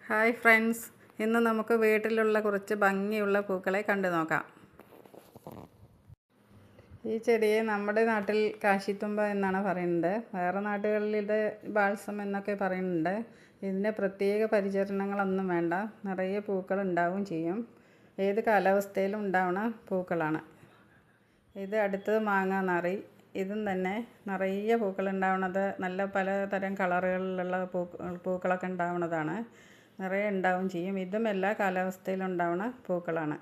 Hi friends, ഇന്ന് നമുക്ക് വീട്ടിലുള്ള കുറച്ച് ഭംഗിയുള്ള പൂക്കളെ കണ്ടു നോക്കാം. ഈ ചെടിയെ നമ്മുടെ നാട്ടിൽ കാശിത്തുമ്പ എന്നാണ് പറയുന്നത്. വേറെ നാടുകളിൽ ഇത് ബാൾസം എന്നൊക്കെ പറയുന്നുണ്ട്. ഇതിന് പ്രത്യേക പരിചരണങ്ങളൊന്നും വേണ്ട, നിറയെ പൂക്കൾ ഉണ്ടാവുകയും ചെയ്യും. ഏത് കാലാവസ്ഥയിലും ഉണ്ടാവുന്ന പൂക്കളാണ് ഇത്. അടുത്തത് മാങ്ങ നാറി. ഇതും തന്നെ നിറയെ പൂക്കൾ ഉണ്ടാവുന്നത്, നല്ല പലതരം കളറുകളിലുള്ള പൂക്കളൊക്കെ ഉണ്ടാവുന്നതാണ്. നിറയെ ഉണ്ടാവും ചെയ്യും. ഇതും എല്ലാ കാലാവസ്ഥയിലും ഉണ്ടാവുന്ന പൂക്കളാണ്.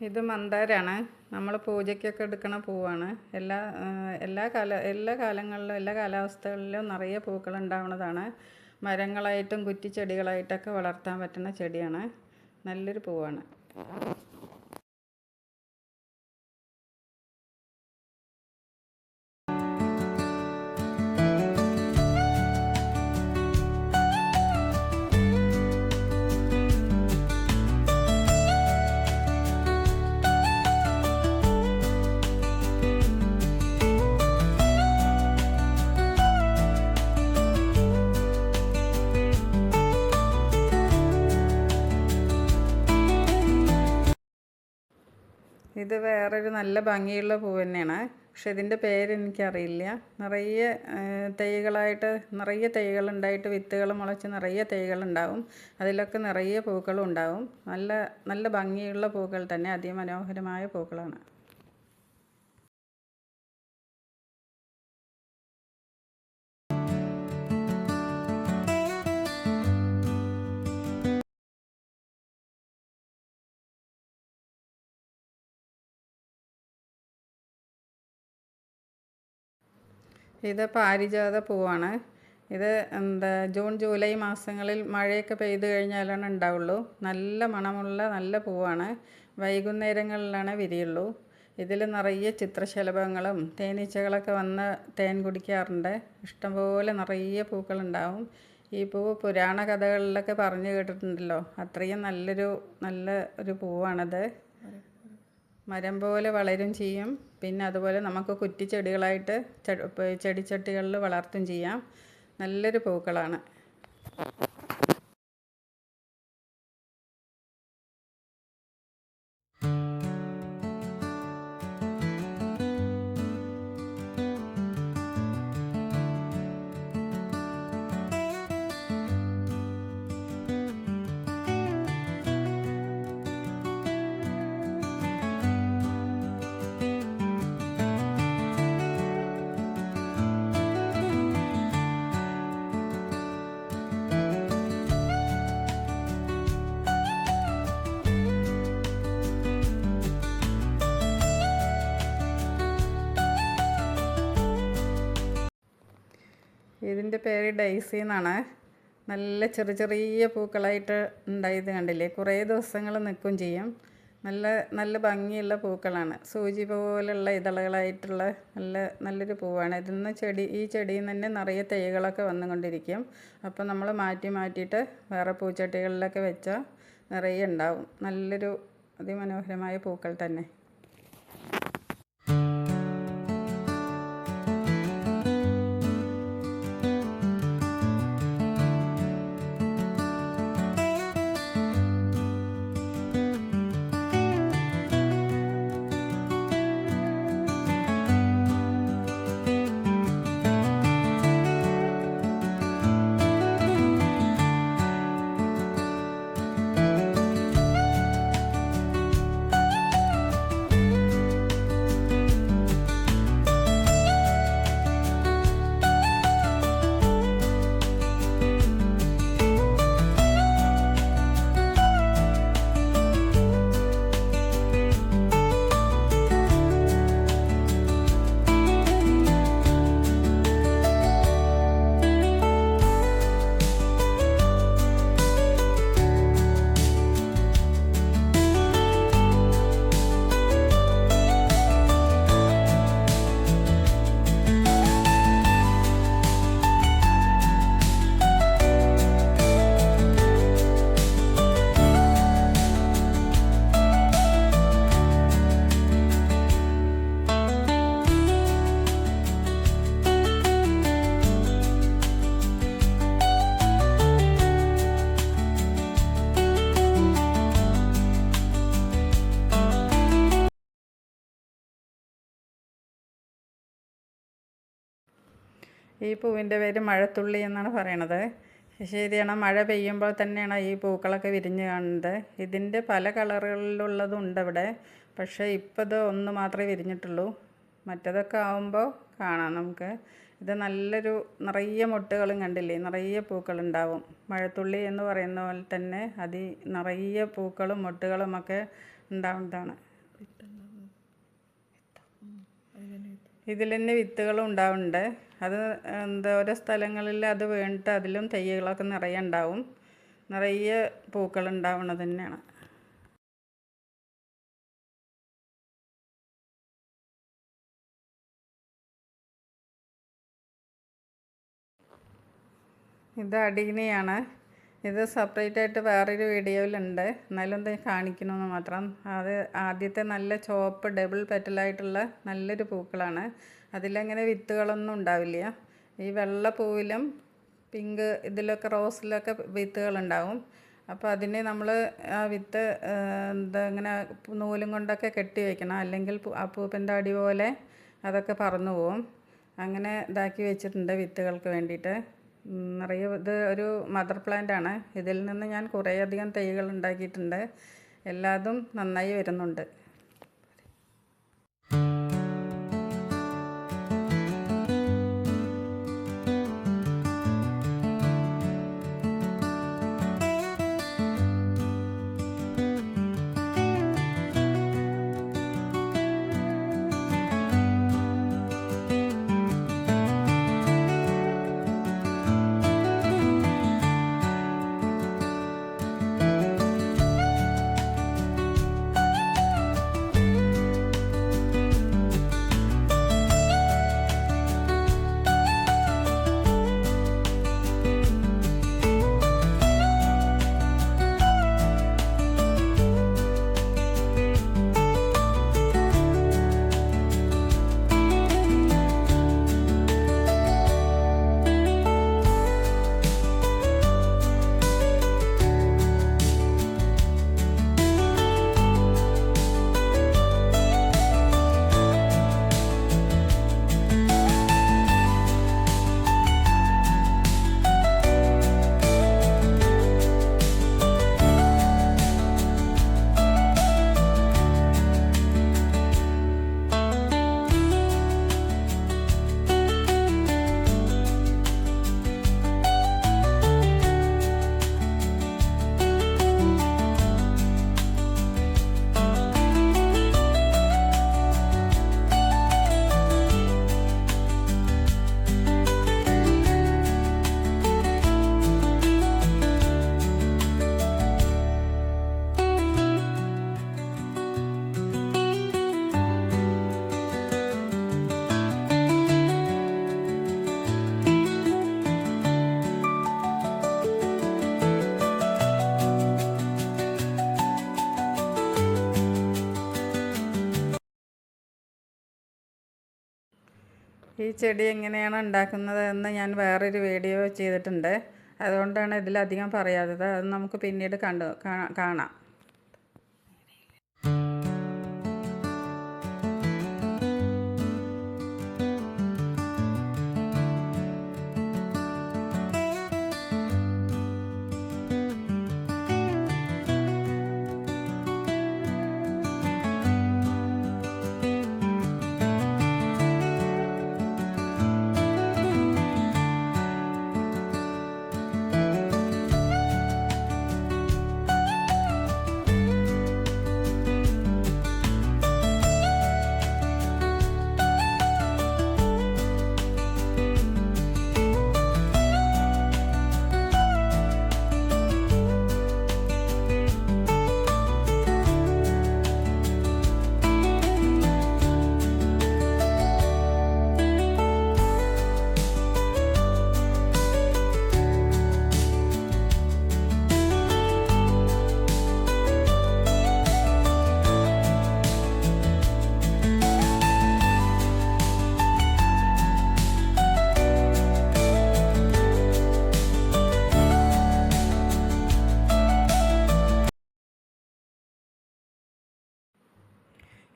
ഇത് മന്ദാരാണ്. നമ്മൾ പൂജയ്ക്കൊക്കെ എടുക്കുന്ന പൂവാണ്. എല്ലാ കാലങ്ങളിലും എല്ലാ കാലാവസ്ഥകളിലും നിറയെ പൂക്കൾ ഉണ്ടാവുന്നതാണ്. മരങ്ങളായിട്ടും കുറ്റിച്ചെടികളായിട്ടൊക്കെ വളർത്താൻ പറ്റുന്ന ചെടിയാണ്. നല്ലൊരു പൂവാണ്. ഇത് വേറൊരു നല്ല ഭംഗിയുള്ള പൂവ് തന്നെയാണ്. പക്ഷെ ഇതിൻ്റെ പേരെനിക്കറിയില്ല. നിറയെ തൈകളുണ്ടായിട്ട് വിത്തുകൾ മുളച്ച് നിറയെ തൈകളുണ്ടാവും. അതിലൊക്കെ നിറയെ പൂക്കളും ഉണ്ടാവും. നല്ല ഭംഗിയുള്ള പൂക്കൾ തന്നെ, അതിമനോഹരമായ പൂക്കളാണ്. ഇത് പാരിജാത പൂവാണ്. ഇത് ജൂൺ ജൂലൈ മാസങ്ങളിൽ മഴയൊക്കെ പെയ്ത് കഴിഞ്ഞാലാണ് ഉണ്ടാവുള്ളൂ. നല്ല മണമുള്ള നല്ല പൂവാണ്. വൈകുന്നേരങ്ങളിലാണ് വിരിയുള്ളൂ. ഇതിൽ നിറയെ ചിത്രശലഭങ്ങളും തേനീച്ചകളൊക്കെ വന്ന് തേൻ കുടിക്കാറുണ്ട്. ഇഷ്ടംപോലെ നിറയെ പൂക്കളുണ്ടാവും. ഈ പൂവ് പുരാണ കഥകളിലൊക്കെ പറഞ്ഞു കേട്ടിട്ടുണ്ടല്ലോ. അത്രയും നല്ല ഒരു പൂവാണത്. മരം പോലെ വളരും ചെയ്യും. പിന്നെ അതുപോലെ നമുക്ക് കുറ്റിച്ചെടികളായിട്ട് ചെടിച്ചട്ടികളിൽ വളർത്തും ചെയ്യാം. നല്ലൊരു പൂക്കളാണ്. ഇതിൻ്റെ പേര് ഡൈസി എന്നാണ്. നല്ല ചെറിയ പൂക്കളായിട്ട് ഉണ്ടായത് കണ്ടില്ലേ. കുറേ ദിവസങ്ങൾ നിൽക്കുകയും ചെയ്യും. നല്ല ഭംഗിയുള്ള പൂക്കളാണ്. സൂചി പോലുള്ള ഇതളുകളായിട്ടുള്ള നല്ലൊരു പൂവാണ്. ഈ ചെടിയിൽ നിന്ന് തന്നെ നിറയെ തൈകളൊക്കെ വന്നുകൊണ്ടിരിക്കും. അപ്പോൾ നമ്മൾ മാറ്റിയിട്ട് വേറെ പൂച്ചട്ടികളിലൊക്കെ വെച്ചാൽ നിറയെ ഉണ്ടാവും. നല്ലൊരു അതിമനോഹരമായ പൂക്കൾ തന്നെ. ഈ പൂവിൻ്റെ പേര് മഴത്തുള്ളി എന്നാണ് പറയണത്. ശരിയാണ്, മഴ പെയ്യുമ്പോൾ തന്നെയാണ് ഈ പൂക്കളൊക്കെ വിരിഞ്ഞ് കാണുന്നത്. ഇതിൻ്റെ പല കളറുകളിലുള്ളതും ഉണ്ട് ഇവിടെ. പക്ഷേ ഇപ്പോൾ ഇത് ഒന്ന് മാത്രമേ വിരിഞ്ഞിട്ടുള്ളൂ. മറ്റതൊക്കെ ആവുമ്പോൾ കാണാം നമുക്ക്. ഇത് നല്ലൊരു നിറയെ മൊട്ടുകളും കണ്ടില്ലേ, നിറയെ പൂക്കളുണ്ടാവും. മഴത്തുള്ളി എന്ന് പറയുന്ന പോലെ തന്നെ അതിൽ നിറയെ പൂക്കളും മൊട്ടുകളും ഒക്കെ ഉണ്ടാവുന്നതാണ്. ഇതിൽ തന്നെ വിത്തുകളും ഉണ്ടാവുന്നുണ്ട്. അത് ഓരോ സ്ഥലങ്ങളിൽ അത് വീണിട്ട് അതിലും തൈകളൊക്കെ നിറയെ ഉണ്ടാവും. നിറയെ പൂക്കളുണ്ടാവുന്നത് തന്നെയാണ്. ഇത് അടീനിയാണ്. ഇത് സെപ്പറേറ്റ് ആയിട്ട് വേറൊരു വീഡിയോയിലുണ്ട്, എന്നാലും ഇത് കാണിക്കണമെന്ന് മാത്രം. അത് ആദ്യത്തെ നല്ല ചുവപ്പ് ഡബിൾ പെറ്റലായിട്ടുള്ള നല്ലൊരു പൂക്കളാണ്. അതിലങ്ങനെ വിത്തുകളൊന്നും ഉണ്ടാവില്ല. ഈ വെള്ള പൂവിലും പിങ്ക് ഇതിലൊക്കെ റോസിലൊക്കെ വിത്തുകളുണ്ടാവും. അപ്പോൾ അതിന് നമ്മൾ ആ വിത്ത് ഇങ്ങനെ നൂലും കൊണ്ടൊക്കെ കെട്ടി വയ്ക്കണം, അല്ലെങ്കിൽ അപ്പൂപ്പൻ്റെ അടി പോലെ അതൊക്കെ പറന്നു പോവും. അങ്ങനെ ഇതാക്കി വെച്ചിട്ടുണ്ട് വിത്തുകൾക്ക് വേണ്ടിയിട്ട്. നിറയെ ഇത് ഒരു മദർ പ്ലാന്റ് ആണ്. ഇതിൽ നിന്ന് ഞാൻ കുറേയധികം തൈകൾ ഉണ്ടാക്കിയിട്ടുണ്ട്. എല്ലാതും നന്നായി വരുന്നുണ്ട്. ഈ ചെടി എങ്ങനെയാണ് ഉണ്ടാക്കുന്നത് എന്ന് ഞാൻ വേറൊരു വീഡിയോ ചെയ്തിട്ടുണ്ട്. അതുകൊണ്ടാണ് ഇതിലധികം പറയാത്തത്. അത് നമുക്ക് പിന്നീട് കാണാം.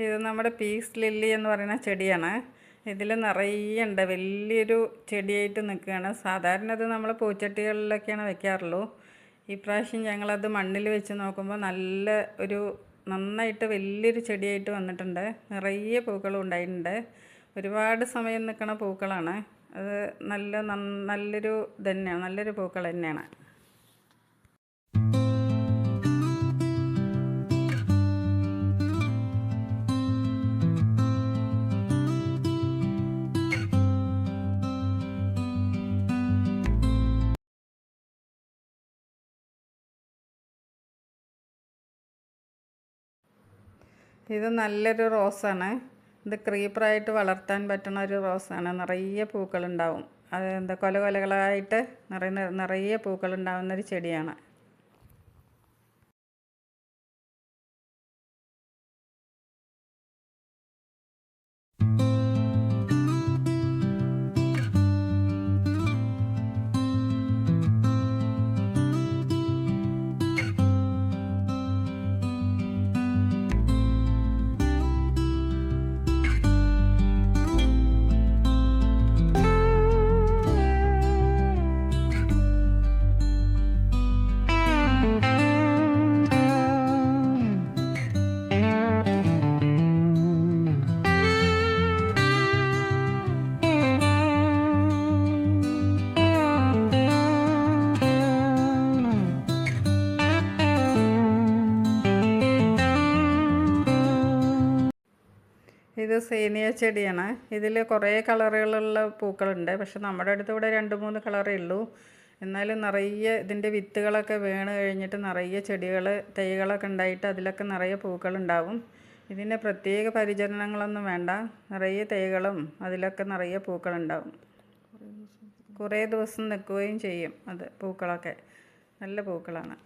ഇത് നമ്മുടെ പീസ് ലില്ലി എന്ന് പറയുന്ന ചെടിയാണ്. ഇതിൽ നിറയെ ഉണ്ട്, വലിയൊരു ചെടിയായിട്ട് നിൽക്കുകയാണ്. സാധാരണ ഇത് നമ്മൾ പൂച്ചട്ടികളിലൊക്കെയാണ് വെക്കാറുള്ളൂ. ഇപ്രാവശ്യം ഞങ്ങളത് മണ്ണിൽ വെച്ച് നോക്കുമ്പോൾ നന്നായിട്ട് വലിയൊരു ചെടിയായിട്ട് വന്നിട്ടുണ്ട്. നിറയെ പൂക്കളും ഉണ്ടായിട്ടുണ്ട്. ഒരുപാട് സമയം നിൽക്കുന്ന പൂക്കളാണ്. അത് നല്ലൊരു തന്നെയാണ്, നല്ലൊരു പൂക്കൾ തന്നെയാണ്. ഇത് നല്ലൊരു റോസാണ്. ഇത് ക്രീപ്പറായിട്ട് വളർത്താൻ പറ്റുന്ന ഒരു റോസാണ്. നിറയെ പൂക്കളുണ്ടാവും. അത് കൊലകളായിട്ട് നിറയെ പൂക്കളുണ്ടാവുന്നൊരു ചെടിയാണ്. ഇത് സേനിയ ചെടിയാണ്. ഇതിൽ കുറേ കളറുകളുള്ള പൂക്കളുണ്ട്. പക്ഷെ നമ്മുടെ അടുത്ത് ഇവിടെ 2-3 കളറേ ഉള്ളൂ. എന്നാലും നിറയെ ഇതിൻ്റെ വിത്തുകളൊക്കെ വീണ് കഴിഞ്ഞിട്ട് നിറയെ തൈകളൊക്കെ ഉണ്ടായിട്ട് അതിലൊക്കെ നിറയെ പൂക്കളുണ്ടാവും. ഇതിന് പ്രത്യേക പരിചരണങ്ങളൊന്നും വേണ്ട. നിറയെ തൈകളും അതിലൊക്കെ നിറയെ പൂക്കളുണ്ടാവും. കുറേ ദിവസം നിൽക്കുകയും ചെയ്യും. പൂക്കളൊക്കെ നല്ല പൂക്കളാണ്.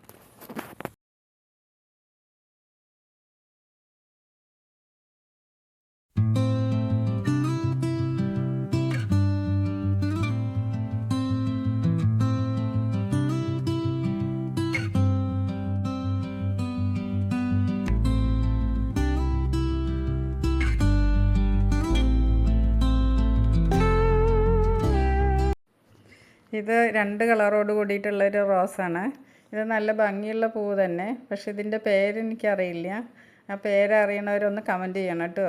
ഇത് 2 കളറോട് കൂടിയിട്ടുള്ളൊരു റോസാണ്. ഇത് നല്ല ഭംഗിയുള്ള പൂവ് തന്നെ. പക്ഷെ ഇതിൻ്റെ പേരെനിക്കറിയില്ല. ആ പേരറിയണവരൊന്ന് കമൻറ്റ് ചെയ്യണം കേട്ടോ.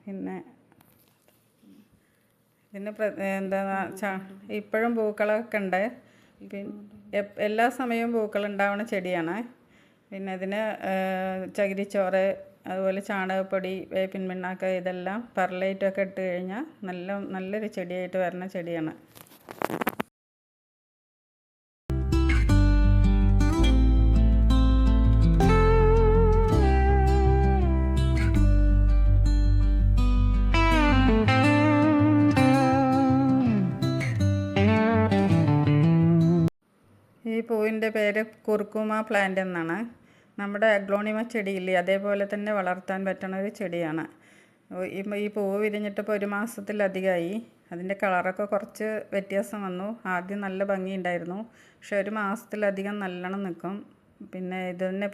പിന്നെ ഇതിന് ഇപ്പോഴും പൂക്കളൊക്കെ ഉണ്ട്. പിന്നെ എല്ലാ സമയവും പൂക്കളുണ്ടാവുന്ന ചെടിയാണ്. പിന്നെ ഇതിന് ചകിരിച്ചോറ്, അതുപോലെ ചാണകപ്പൊടി, വേപ്പിൻ പിണ്ണാക്ക് ഇതെല്ലാം പെർലൈറ്റൊക്കെ ഇട്ട് കഴിഞ്ഞാൽ നല്ലൊരു ചെടിയായിട്ട് വരുന്ന ചെടിയാണ്. ഈ പൂവിൻ്റെ പേര് കുർക്കുമ പ്ലാന്റ് എന്നാണ്. നമ്മുടെ അഗ്ലോണിമ ചെടിയില്ലേ, അതേപോലെ തന്നെ വളർത്താൻ പറ്റുന്ന ഒരു ചെടിയാണ്. ഈ പൂവ് വിരിഞ്ഞിട്ടിപ്പോൾ 1 മാസത്തിലധികമായി. അതിൻ്റെ കളറൊക്കെ കുറച്ച് വ്യത്യാസം വന്നു. ആദ്യം നല്ല ഭംഗിയുണ്ടായിരുന്നു. പക്ഷെ 1 മാസത്തിലധികം നല്ലോണം നിൽക്കും. പിന്നെ ഇതിനെ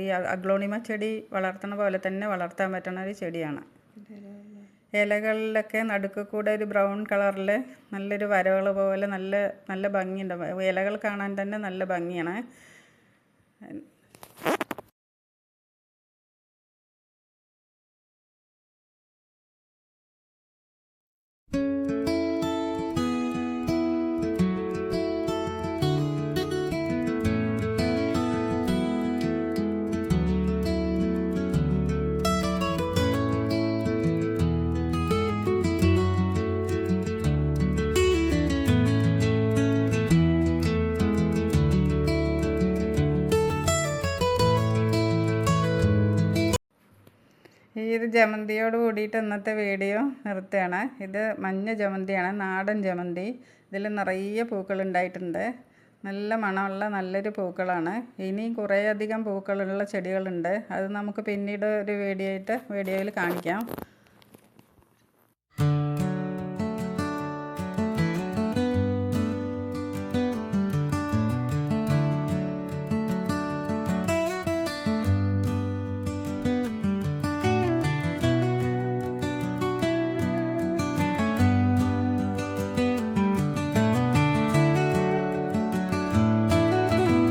ഈ അഗ്ലോണിമ ചെടി വളർത്തണ പോലെ തന്നെ വളർത്താൻ പറ്റുന്ന ഒരു ചെടിയാണ്. ഇലകളിലൊക്കെ നടുക്ക് കൂടെ ഒരു ബ്രൗൺ കളറിൽ നല്ലൊരു വരകൾ പോലെ നല്ല ഭംഗിയുണ്ടാവും. ഇലകൾ കാണാൻ തന്നെ നല്ല ഭംഗിയാണ്. ഈ ഒരു ജമന്തിയോട് കൂടിയിട്ട് ഇന്നത്തെ വീഡിയോ നിർത്തുകയാണ്. ഇത് മഞ്ഞ ജമന്തിയാണ്, നാടൻ ജമന്തി. ഇതിൽ നിറയെ പൂക്കളുണ്ടായിട്ടുണ്ട്. നല്ല മണമുള്ള നല്ലൊരു പൂക്കളാണ്. ഇനിയും കുറേയധികം പൂക്കളുള്ള ചെടികളുണ്ട്. അത് നമുക്ക് പിന്നീട് ഒരു വീഡിയോയിൽ കാണിക്കാം.